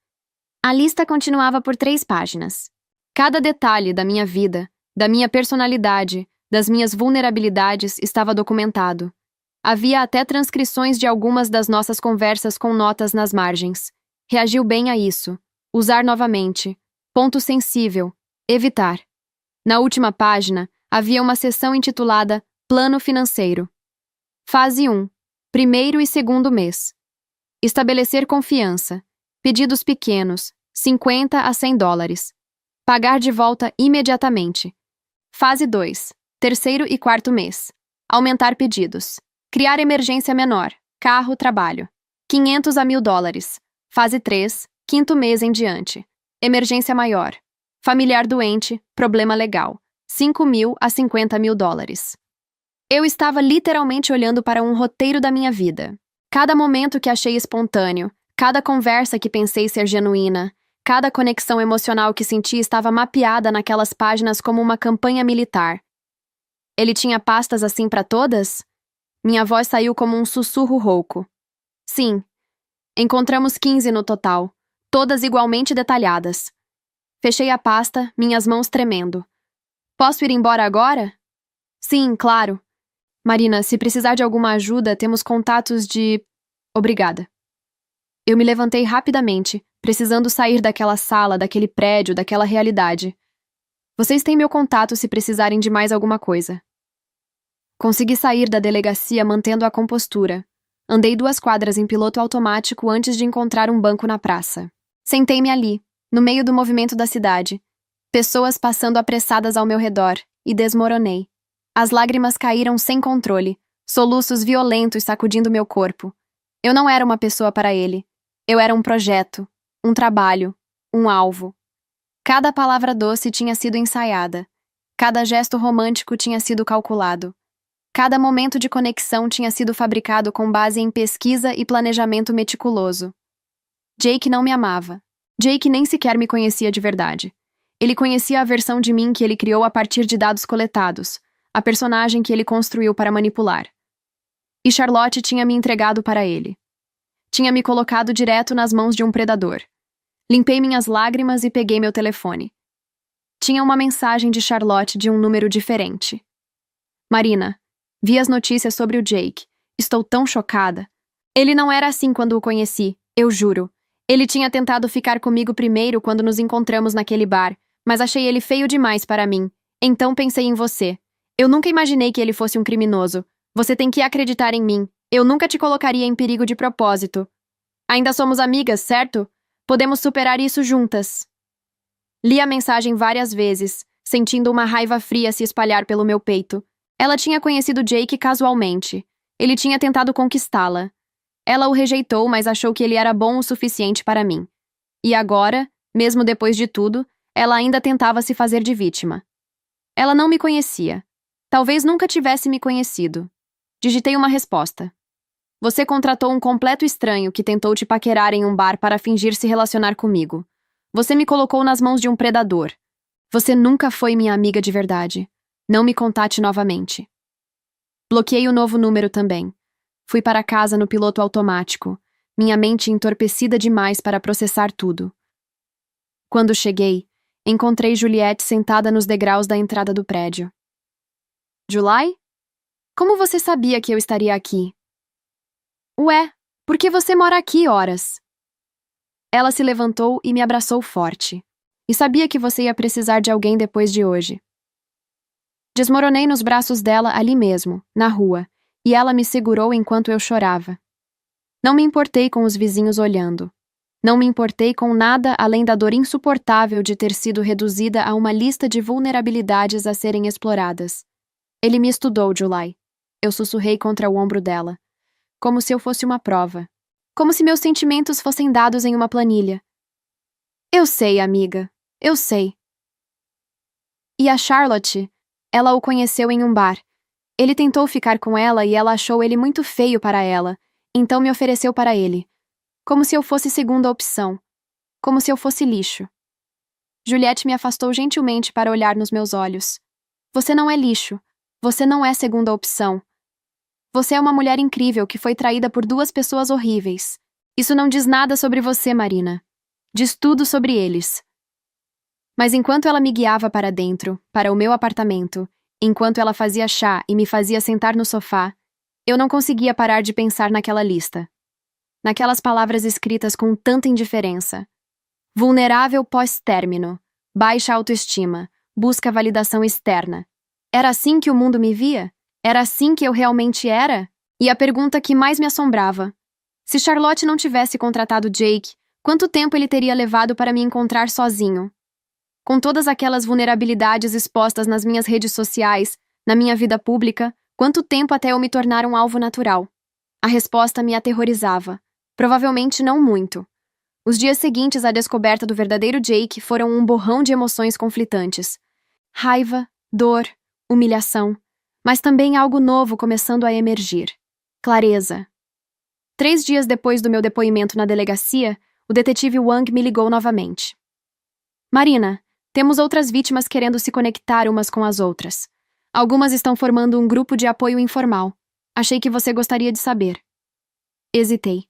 A lista continuava por 3 páginas. Cada detalhe da minha vida, da minha personalidade, das minhas vulnerabilidades estava documentado. Havia até transcrições de algumas das nossas conversas com notas nas margens. Reagiu bem a isso. Usar novamente. Ponto sensível. Evitar. Na última página, havia uma seção intitulada Plano Financeiro. Fase 1. Primeiro e segundo mês. Estabelecer confiança. Pedidos pequenos, 50 a 100 dólares. Pagar de volta imediatamente. Fase 2. Terceiro e quarto mês. Aumentar pedidos. Criar emergência menor. Carro, trabalho. 500 a 1.000 dólares. Fase 3. Quinto mês em diante. Emergência maior. Familiar doente. Problema legal. 5.000 a 50.000 dólares. Eu estava literalmente olhando para um roteiro da minha vida. Cada momento que achei espontâneo, cada conversa que pensei ser genuína, cada conexão emocional que senti estava mapeada naquelas páginas como uma campanha militar. Ele tinha pastas assim para todas? Minha voz saiu como um sussurro rouco. Sim. Encontramos 15 no total, todas igualmente detalhadas. Fechei a pasta, minhas mãos tremendo. Posso ir embora agora? Sim, claro. Marina, se precisar de alguma ajuda, temos contatos de... Obrigada. Eu me levantei rapidamente, precisando sair daquela sala, daquele prédio, daquela realidade. Vocês têm meu contato se precisarem de mais alguma coisa. Consegui sair da delegacia mantendo a compostura. Andei 2 quadras em piloto automático antes de encontrar um banco na praça. Sentei-me ali, no meio do movimento da cidade. Pessoas passando apressadas ao meu redor, e desmoronei. As lágrimas caíram sem controle, soluços violentos sacudindo meu corpo. Eu não era uma pessoa para ele. Eu era um projeto, um trabalho, um alvo. Cada palavra doce tinha sido ensaiada. Cada gesto romântico tinha sido calculado. Cada momento de conexão tinha sido fabricado com base em pesquisa e planejamento meticuloso. Jake não me amava. Jake nem sequer me conhecia de verdade. Ele conhecia a versão de mim que ele criou a partir de dados coletados, a personagem que ele construiu para manipular. E Charlotte tinha me entregado para ele. Tinha me colocado direto nas mãos de um predador. Limpei minhas lágrimas e peguei meu telefone. Tinha uma mensagem de Charlotte de um número diferente. Marina, vi as notícias sobre o Jake. Estou tão chocada. Ele não era assim quando o conheci, eu juro. Ele tinha tentado ficar comigo primeiro quando nos encontramos naquele bar, mas achei ele feio demais para mim. Então pensei em você. Eu nunca imaginei que ele fosse um criminoso. Você tem que acreditar em mim. Eu nunca te colocaria em perigo de propósito. Ainda somos amigas, certo? Podemos superar isso juntas. Li a mensagem várias vezes, sentindo uma raiva fria se espalhar pelo meu peito. Ela tinha conhecido Jake casualmente. Ele tinha tentado conquistá-la. Ela o rejeitou, mas achou que ele era bom o suficiente para mim. E agora, mesmo depois de tudo, ela ainda tentava se fazer de vítima. Ela não me conhecia. Talvez nunca tivesse me conhecido. Digitei uma resposta. Você contratou um completo estranho que tentou te paquerar em um bar para fingir se relacionar comigo. Você me colocou nas mãos de um predador. Você nunca foi minha amiga de verdade. Não me contate novamente. Bloqueei o novo número também. Fui para casa no piloto automático, minha mente entorpecida demais para processar tudo. Quando cheguei, encontrei Juliette sentada nos degraus da entrada do prédio. July? Como você sabia que eu estaria aqui? Ué, por que você mora aqui horas? Ela se levantou e me abraçou forte. E sabia que você ia precisar de alguém depois de hoje. Desmoronei nos braços dela ali mesmo, na rua, e ela me segurou enquanto eu chorava. Não me importei com os vizinhos olhando. Não me importei com nada além da dor insuportável de ter sido reduzida a uma lista de vulnerabilidades a serem exploradas. Ele me estudou, July. Eu sussurrei contra o ombro dela. Como se eu fosse uma prova. Como se meus sentimentos fossem dados em uma planilha. Eu sei, amiga. Eu sei. E a Charlotte? Ela o conheceu em um bar. Ele tentou ficar com ela e ela achou ele muito feio para ela, então me ofereceu para ele. Como se eu fosse segunda opção. Como se eu fosse lixo. Juliette me afastou gentilmente para olhar nos meus olhos. Você não é lixo. Você não é segunda opção. Você é uma mulher incrível que foi traída por duas pessoas horríveis. Isso não diz nada sobre você, Marina. Diz tudo sobre eles. Mas enquanto ela me guiava para dentro, para o meu apartamento, enquanto ela fazia chá e me fazia sentar no sofá, eu não conseguia parar de pensar naquela lista. Naquelas palavras escritas com tanta indiferença. Vulnerável pós-término, baixa autoestima, busca validação externa. Era assim que o mundo me via? Era assim que eu realmente era? E a pergunta que mais me assombrava. Se Charlotte não tivesse contratado Jake, quanto tempo ele teria levado para me encontrar sozinho? Com todas aquelas vulnerabilidades expostas nas minhas redes sociais, na minha vida pública, quanto tempo até eu me tornar um alvo natural? A resposta me aterrorizava. Provavelmente não muito. Os dias seguintes à descoberta do verdadeiro Jake foram um borrão de emoções conflitantes. Raiva, dor, humilhação, mas também algo novo começando a emergir. Clareza. 3 dias depois do meu depoimento na delegacia, o detetive Wang me ligou novamente. Marina, temos outras vítimas querendo se conectar umas com as outras. Algumas estão formando um grupo de apoio informal. Achei que você gostaria de saber. Hesitei.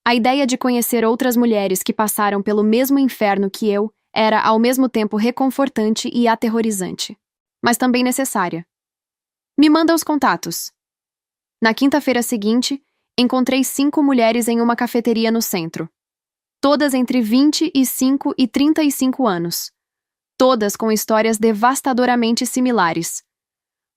A ideia de conhecer outras mulheres que passaram pelo mesmo inferno que eu era ao mesmo tempo reconfortante e aterrorizante. Mas também necessária. Me manda os contatos. Na quinta-feira seguinte, encontrei 5 mulheres em uma cafeteria no centro. Todas entre 25 e 35 anos. Todas com histórias devastadoramente similares.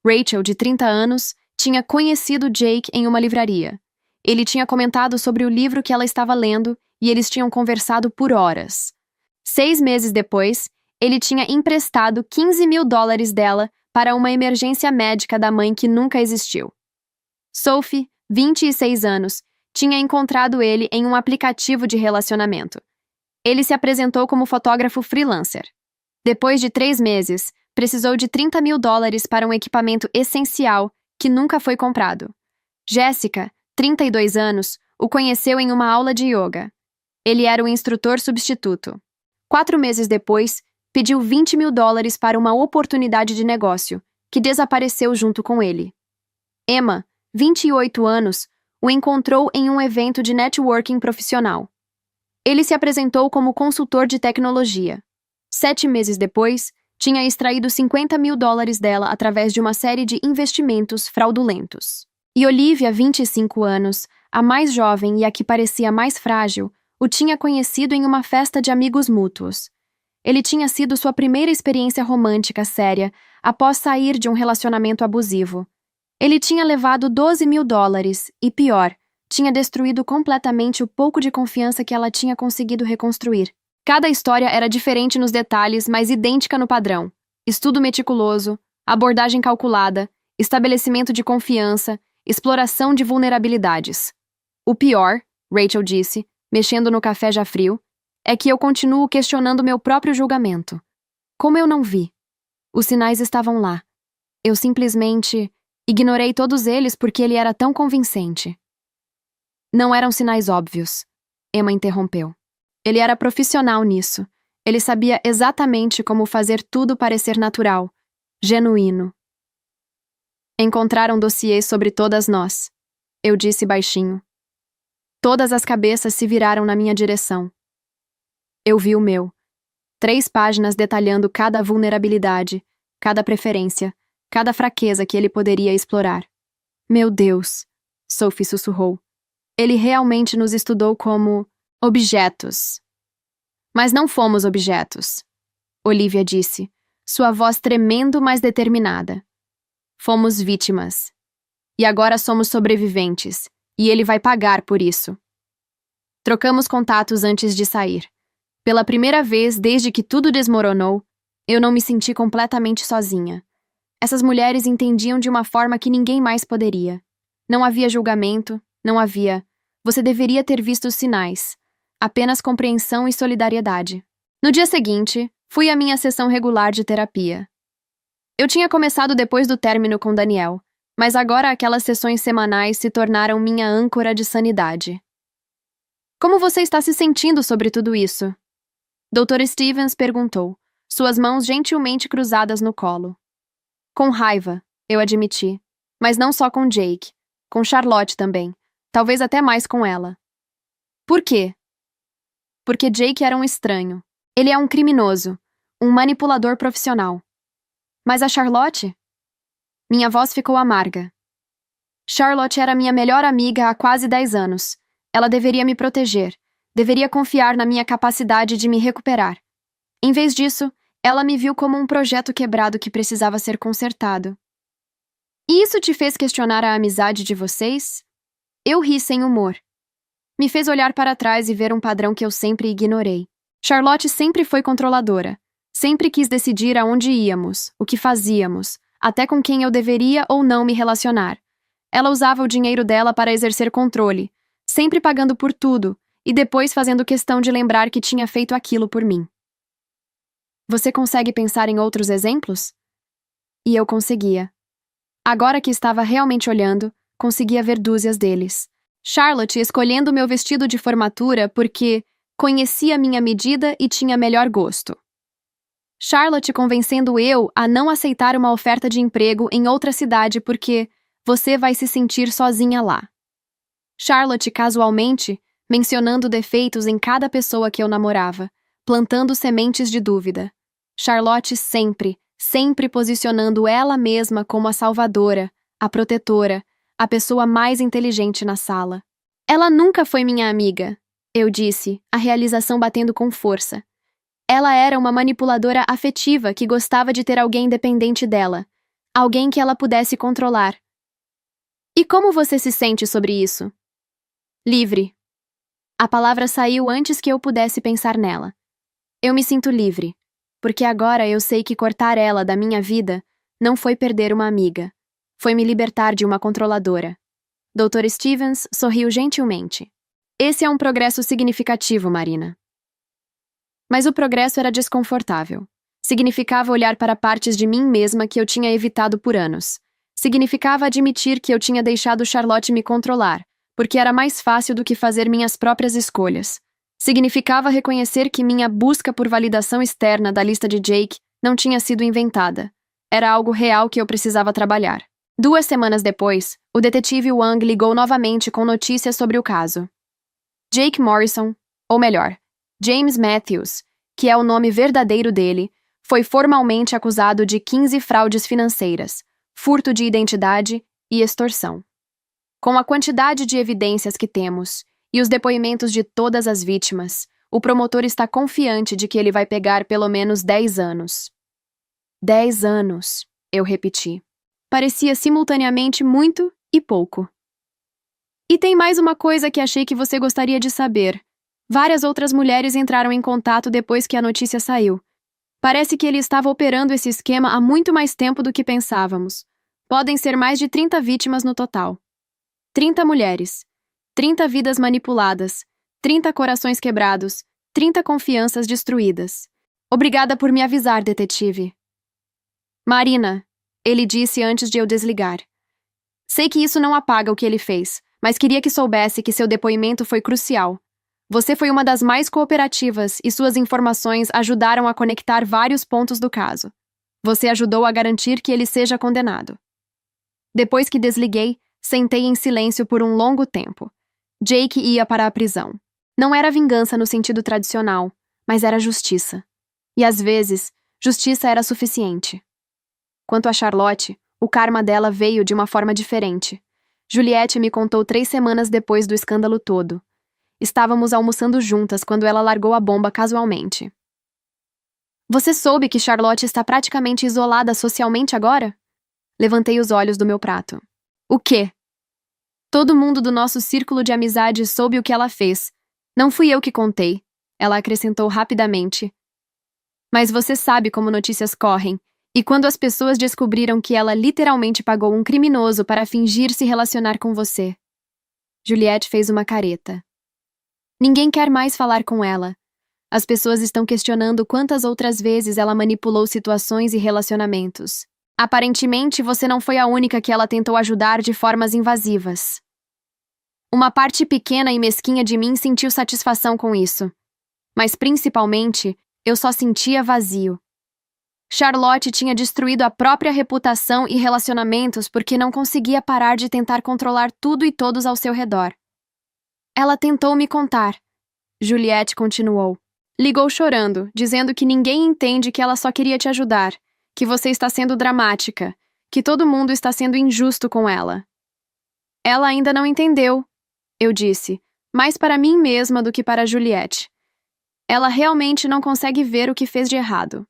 Rachel, de 30 anos, tinha conhecido Jake em uma livraria. Ele tinha comentado sobre o livro que ela estava lendo e eles tinham conversado por horas. 6 meses depois, ele tinha emprestado $15.000 dela para uma emergência médica da mãe que nunca existiu. Sophie, 26 anos, tinha encontrado ele em um aplicativo de relacionamento. Ele se apresentou como fotógrafo freelancer. Depois de 3 meses, precisou de $30.000 para um equipamento essencial que nunca foi comprado. Jessica, 32 anos, o conheceu em uma aula de yoga. Ele era o instrutor substituto. 4 meses depois, pediu $20.000 para uma oportunidade de negócio, que desapareceu junto com ele. Emma, 28 anos, o encontrou em um evento de networking profissional. Ele se apresentou como consultor de tecnologia. 7 meses depois, tinha extraído $50.000 dela através de uma série de investimentos fraudulentos. E Olivia, 25 anos, a mais jovem e a que parecia mais frágil, o tinha conhecido em uma festa de amigos mútuos. Ele tinha sido sua primeira experiência romântica séria após sair de um relacionamento abusivo. Ele tinha levado $12.000 e, pior, tinha destruído completamente o pouco de confiança que ela tinha conseguido reconstruir. Cada história era diferente nos detalhes, mas idêntica no padrão. Estudo meticuloso, abordagem calculada, estabelecimento de confiança, exploração de vulnerabilidades. O pior, Rachel disse, mexendo no café já frio, é que eu continuo questionando meu próprio julgamento. Como eu não vi? Os sinais estavam lá. Eu simplesmente ignorei todos eles porque ele era tão convincente. Não eram sinais óbvios. Emma interrompeu. Ele era profissional nisso. Ele sabia exatamente como fazer tudo parecer natural, genuíno. Encontraram dossiês sobre todas nós. Eu disse baixinho. Todas as cabeças se viraram na minha direção. Eu vi o meu. 3 páginas detalhando cada vulnerabilidade, cada preferência, cada fraqueza que ele poderia explorar. Meu Deus, Sophie sussurrou. Ele realmente nos estudou como objetos. Mas não fomos objetos, Olivia disse, sua voz tremendo, mas determinada. Fomos vítimas. E agora somos sobreviventes, e ele vai pagar por isso. Trocamos contatos antes de sair. Pela primeira vez desde que tudo desmoronou, eu não me senti completamente sozinha. Essas mulheres entendiam de uma forma que ninguém mais poderia. Não havia julgamento, não havia. Você deveria ter visto os sinais. Apenas compreensão e solidariedade. No dia seguinte, fui à minha sessão regular de terapia. Eu tinha começado depois do término com Daniel, mas agora aquelas sessões semanais se tornaram minha âncora de sanidade. Como você está se sentindo sobre tudo isso? Dr. Stevens perguntou, suas mãos gentilmente cruzadas no colo. Com raiva, eu admiti. Mas não só com Jake. Com Charlotte também. Talvez até mais com ela. Por quê? Porque Jake era um estranho. Ele é um criminoso. Um manipulador profissional. Mas a Charlotte? Minha voz ficou amarga. Charlotte era minha melhor amiga há quase 10 anos. Ela deveria me proteger. Deveria confiar na minha capacidade de me recuperar. Em vez disso, ela me viu como um projeto quebrado que precisava ser consertado. E isso te fez questionar a amizade de vocês? Eu ri sem humor. Me fez olhar para trás e ver um padrão que eu sempre ignorei. Charlotte sempre foi controladora. Sempre quis decidir aonde íamos, o que fazíamos, até com quem eu deveria ou não me relacionar. Ela usava o dinheiro dela para exercer controle, sempre pagando por tudo, e depois fazendo questão de lembrar que tinha feito aquilo por mim. Você consegue pensar em outros exemplos? E eu conseguia. Agora que estava realmente olhando, conseguia ver dúzias deles. Charlotte escolhendo meu vestido de formatura porque conhecia minha medida e tinha melhor gosto. Charlotte convencendo eu a não aceitar uma oferta de emprego em outra cidade porque você vai se sentir sozinha lá. Charlotte casualmente mencionando defeitos em cada pessoa que eu namorava, plantando sementes de dúvida. Charlotte sempre posicionando ela mesma como a salvadora, a protetora, a pessoa mais inteligente na sala. Ela nunca foi minha amiga, eu disse, a realização batendo com força. Ela era uma manipuladora afetiva que gostava de ter alguém dependente dela, alguém que ela pudesse controlar. E como você se sente sobre isso? Livre. A palavra saiu antes que eu pudesse pensar nela. Eu me sinto livre, porque agora eu sei que cortar ela da minha vida não foi perder uma amiga. Foi me libertar de uma controladora. Dr. Stevens sorriu gentilmente. Esse é um progresso significativo, Marina. Mas o progresso era desconfortável. Significava olhar para partes de mim mesma que eu tinha evitado por anos. Significava admitir que eu tinha deixado Charlotte me controlar, porque era mais fácil do que fazer minhas próprias escolhas. Significava reconhecer que minha busca por validação externa da lista de Jake não tinha sido inventada. Era algo real que eu precisava trabalhar. 2 semanas depois, o detetive Wang ligou novamente com notícias sobre o caso. Jake Morrison, ou melhor, James Matthews, que é o nome verdadeiro dele, foi formalmente acusado de 15 fraudes financeiras, furto de identidade e extorsão. Com a quantidade de evidências que temos e os depoimentos de todas as vítimas, o promotor está confiante de que ele vai pegar pelo menos 10 anos. 10 anos, eu repeti. Parecia simultaneamente muito e pouco. E tem mais uma coisa que achei que você gostaria de saber. Várias outras mulheres entraram em contato depois que a notícia saiu. Parece que ele estava operando esse esquema há muito mais tempo do que pensávamos. Podem ser mais de 30 vítimas no total. 30 mulheres. 30 vidas manipuladas, 30 corações quebrados, 30 confianças destruídas. Obrigada por me avisar, detetive. Marina, ele disse antes de eu desligar. Sei que isso não apaga o que ele fez, mas queria que soubesse que seu depoimento foi crucial. Você foi uma das mais cooperativas e suas informações ajudaram a conectar vários pontos do caso. Você ajudou a garantir que ele seja condenado. Depois que desliguei, sentei em silêncio por um longo tempo. Jake ia para a prisão. Não era vingança no sentido tradicional, mas era justiça. E às vezes, justiça era suficiente. Quanto a Charlotte, o karma dela veio de uma forma diferente. Juliette me contou 3 semanas depois do escândalo todo. Estávamos almoçando juntas quando ela largou a bomba casualmente. Você soube que Charlotte está praticamente isolada socialmente agora? Levantei os olhos do meu prato. O quê? Todo mundo do nosso círculo de amizade soube o que ela fez. Não fui eu que contei, ela acrescentou rapidamente. Mas você sabe como notícias correm, e quando as pessoas descobriram que ela literalmente pagou um criminoso para fingir se relacionar com você. Juliette fez uma careta. Ninguém quer mais falar com ela. As pessoas estão questionando quantas outras vezes ela manipulou situações e relacionamentos. Aparentemente, você não foi a única que ela tentou ajudar de formas invasivas. Uma parte pequena e mesquinha de mim sentiu satisfação com isso. Mas, principalmente, eu só sentia vazio. Charlotte tinha destruído a própria reputação e relacionamentos porque não conseguia parar de tentar controlar tudo e todos ao seu redor. Ela tentou me contar. Juliette continuou. Ligou chorando, dizendo que ninguém entende que ela só queria te ajudar, que você está sendo dramática, que todo mundo está sendo injusto com ela. Ela ainda não entendeu, eu disse, mais para mim mesma do que para Juliette. Ela realmente não consegue ver o que fez de errado.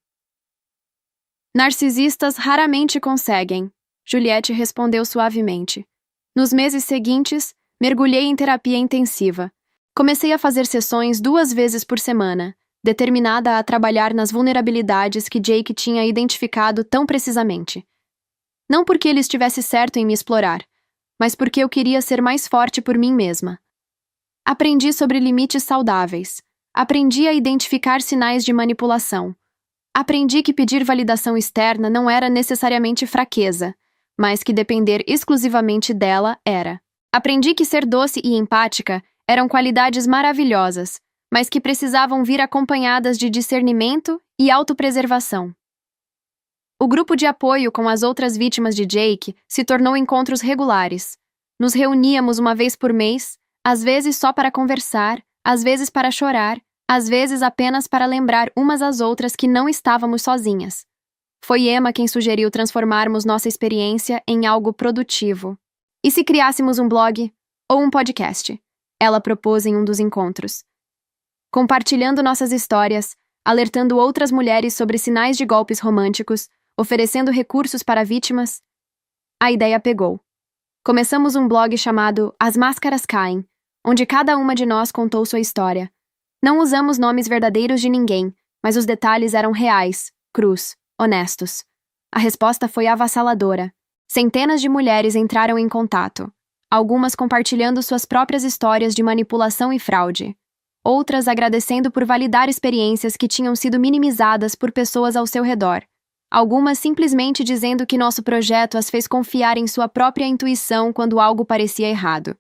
Narcisistas raramente conseguem, Juliette respondeu suavemente. Nos meses seguintes, mergulhei em terapia intensiva. Comecei a fazer sessões 2 vezes por semana, determinada a trabalhar nas vulnerabilidades que Jake tinha identificado tão precisamente. Não porque ele estivesse certo em me explorar, mas porque eu queria ser mais forte por mim mesma. Aprendi sobre limites saudáveis. Aprendi a identificar sinais de manipulação. Aprendi que pedir validação externa não era necessariamente fraqueza, mas que depender exclusivamente dela era. Aprendi que ser doce e empática eram qualidades maravilhosas, mas que precisavam vir acompanhadas de discernimento e autopreservação. O grupo de apoio com as outras vítimas de Jake se tornou encontros regulares. Nos reuníamos uma vez por mês, às vezes só para conversar, às vezes para chorar, às vezes apenas para lembrar umas às outras que não estávamos sozinhas. Foi Emma quem sugeriu transformarmos nossa experiência em algo produtivo. E se criássemos um blog ou um podcast? Ela propôs em um dos encontros. Compartilhando nossas histórias, alertando outras mulheres sobre sinais de golpes românticos, oferecendo recursos para vítimas. A ideia pegou. Começamos um blog chamado As Máscaras Caem, onde cada uma de nós contou sua história. Não usamos nomes verdadeiros de ninguém, mas os detalhes eram reais, crus, honestos. A resposta foi avassaladora. Centenas de mulheres entraram em contato, algumas compartilhando suas próprias histórias de manipulação e fraude, outras agradecendo por validar experiências que tinham sido minimizadas por pessoas ao seu redor, algumas simplesmente dizendo que nosso projeto as fez confiar em sua própria intuição quando algo parecia errado.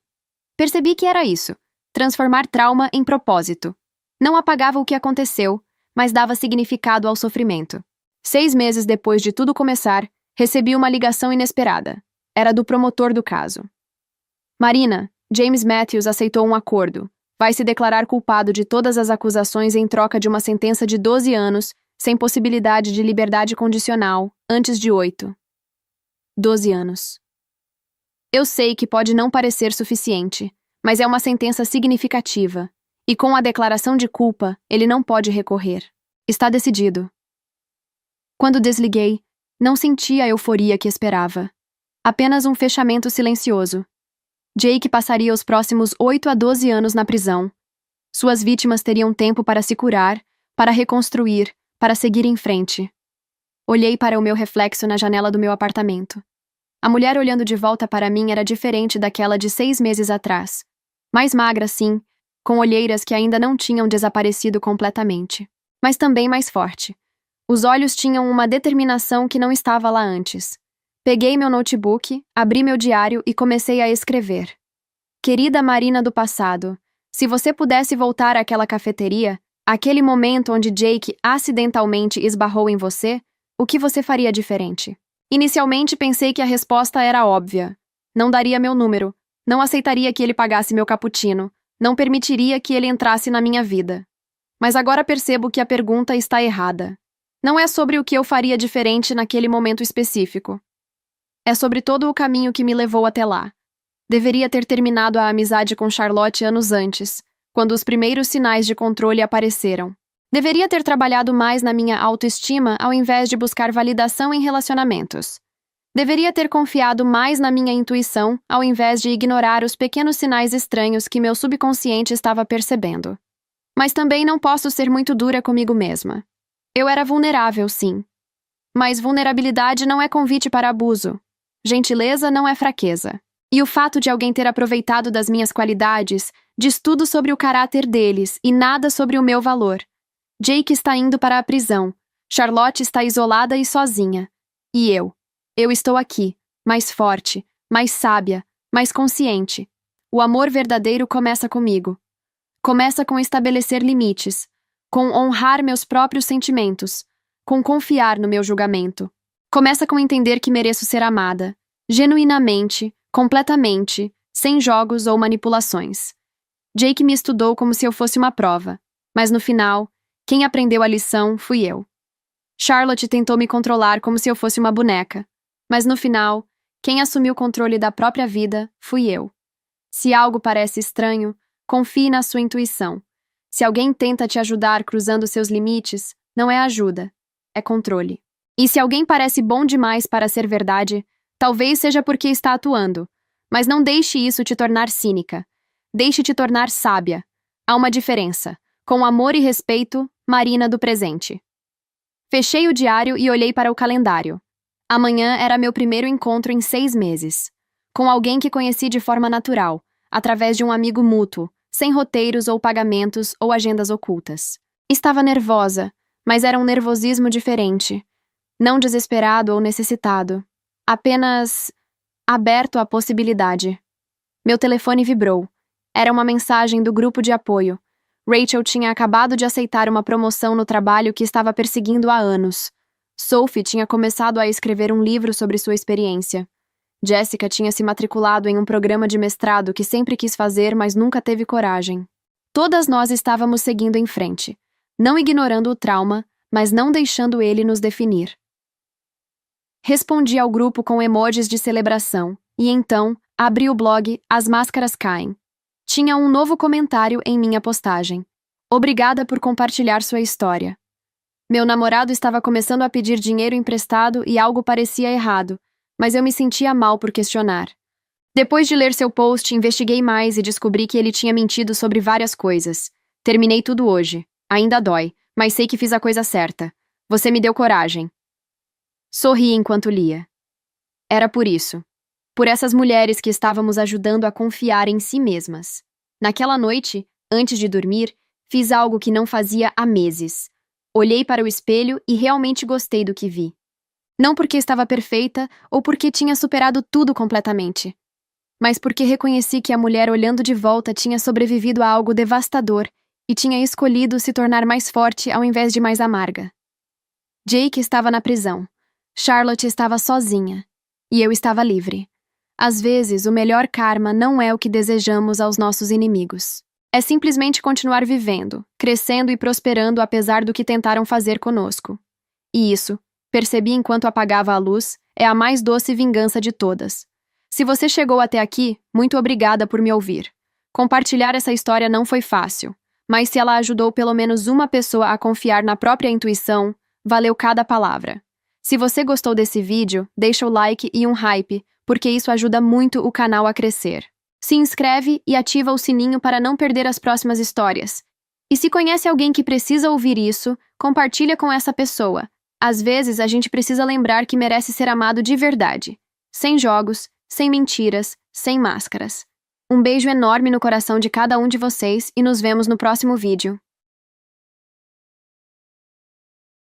Percebi que era isso, transformar trauma em propósito. Não apagava o que aconteceu, mas dava significado ao sofrimento. 6 meses depois de tudo começar, recebi uma ligação inesperada. Era do promotor do caso. Marina, James Matthews aceitou um acordo. Vai se declarar culpado de todas as acusações em troca de uma sentença de 12 anos, sem possibilidade de liberdade condicional, antes de 8. 12 anos. Eu sei que pode não parecer suficiente, mas é uma sentença significativa. E com a declaração de culpa, ele não pode recorrer. Está decidido. Quando desliguei, não senti a euforia que esperava. Apenas um fechamento silencioso. Jake passaria os próximos 8 a 12 anos na prisão. Suas vítimas teriam tempo para se curar, para reconstruir, para seguir em frente. Olhei para o meu reflexo na janela do meu apartamento. A mulher olhando de volta para mim era diferente daquela de 6 meses atrás. Mais magra, sim, com olheiras que ainda não tinham desaparecido completamente. Mas também mais forte. Os olhos tinham uma determinação que não estava lá antes. Peguei meu notebook, abri meu diário e comecei a escrever. Querida Marina do passado, se você pudesse voltar àquela cafeteria, aquele momento onde Jake acidentalmente esbarrou em você, o que você faria diferente? Inicialmente pensei que a resposta era óbvia. Não daria meu número, não aceitaria que ele pagasse meu cappuccino, não permitiria que ele entrasse na minha vida. Mas agora percebo que a pergunta está errada. Não é sobre o que eu faria diferente naquele momento específico. É sobre todo o caminho que me levou até lá. Deveria ter terminado a amizade com Charlotte anos antes, quando os primeiros sinais de controle apareceram. Deveria ter trabalhado mais na minha autoestima ao invés de buscar validação em relacionamentos. Deveria ter confiado mais na minha intuição ao invés de ignorar os pequenos sinais estranhos que meu subconsciente estava percebendo. Mas também não posso ser muito dura comigo mesma. Eu era vulnerável, sim. Mas vulnerabilidade não é convite para abuso. Gentileza não é fraqueza. E o fato de alguém ter aproveitado das minhas qualidades diz tudo sobre o caráter deles e nada sobre o meu valor. Jake está indo para a prisão. Charlotte está isolada e sozinha. E eu? Eu estou aqui, mais forte, mais sábia, mais consciente. O amor verdadeiro começa comigo. Começa com estabelecer limites, com honrar meus próprios sentimentos, com confiar no meu julgamento. Começa com entender que mereço ser amada, genuinamente, completamente, sem jogos ou manipulações. Jake me estudou como se eu fosse uma prova, mas no final, quem aprendeu a lição fui eu. Charlotte tentou me controlar como se eu fosse uma boneca, mas no final, quem assumiu o controle da própria vida fui eu. Se algo parece estranho, confie na sua intuição. Se alguém tenta te ajudar cruzando seus limites, não é ajuda, é controle. E se alguém parece bom demais para ser verdade, talvez seja porque está atuando. Mas não deixe isso te tornar cínica. Deixe-te tornar sábia. Há uma diferença. Com amor e respeito, Marina do presente. Fechei o diário e olhei para o calendário. Amanhã era meu primeiro encontro em 6 meses. Com alguém que conheci de forma natural, através de um amigo mútuo, sem roteiros ou pagamentos ou agendas ocultas. Estava nervosa, mas era um nervosismo diferente. Não desesperado ou necessitado. Apenas aberto à possibilidade. Meu telefone vibrou. Era uma mensagem do grupo de apoio. Rachel tinha acabado de aceitar uma promoção no trabalho que estava perseguindo há anos. Sophie tinha começado a escrever um livro sobre sua experiência. Jessica tinha se matriculado em um programa de mestrado que sempre quis fazer, mas nunca teve coragem. Todas nós estávamos seguindo em frente, não ignorando o trauma, mas não deixando ele nos definir. Respondi ao grupo com emojis de celebração, e então abri o blog As Máscaras Caem. Tinha um novo comentário em minha postagem. Obrigada por compartilhar sua história. Meu namorado estava começando a pedir dinheiro emprestado e algo parecia errado, mas eu me sentia mal por questionar. Depois de ler seu post, investiguei mais e descobri que ele tinha mentido sobre várias coisas. Terminei tudo hoje. Ainda dói, mas sei que fiz a coisa certa. Você me deu coragem. Sorri enquanto lia. Era por isso. Por essas mulheres que estávamos ajudando a confiar em si mesmas. Naquela noite, antes de dormir, fiz algo que não fazia há meses. Olhei para o espelho e realmente gostei do que vi. Não porque estava perfeita ou porque tinha superado tudo completamente, mas porque reconheci que a mulher olhando de volta tinha sobrevivido a algo devastador e tinha escolhido se tornar mais forte ao invés de mais amarga. Jake estava na prisão. Charlotte estava sozinha. E eu estava livre. Às vezes, o melhor karma não é o que desejamos aos nossos inimigos. É simplesmente continuar vivendo, crescendo e prosperando apesar do que tentaram fazer conosco. E isso, percebi enquanto apagava a luz, é a mais doce vingança de todas. Se você chegou até aqui, muito obrigada por me ouvir. Compartilhar essa história não foi fácil, mas se ela ajudou pelo menos uma pessoa a confiar na própria intuição, valeu cada palavra. Se você gostou desse vídeo, deixa o like e um hype, porque isso ajuda muito o canal a crescer. Se inscreve e ativa o sininho para não perder as próximas histórias. E se conhece alguém que precisa ouvir isso, compartilha com essa pessoa. Às vezes a gente precisa lembrar que merece ser amado de verdade. Sem jogos, sem mentiras, sem máscaras. Um beijo enorme no coração de cada um de vocês e nos vemos no próximo vídeo.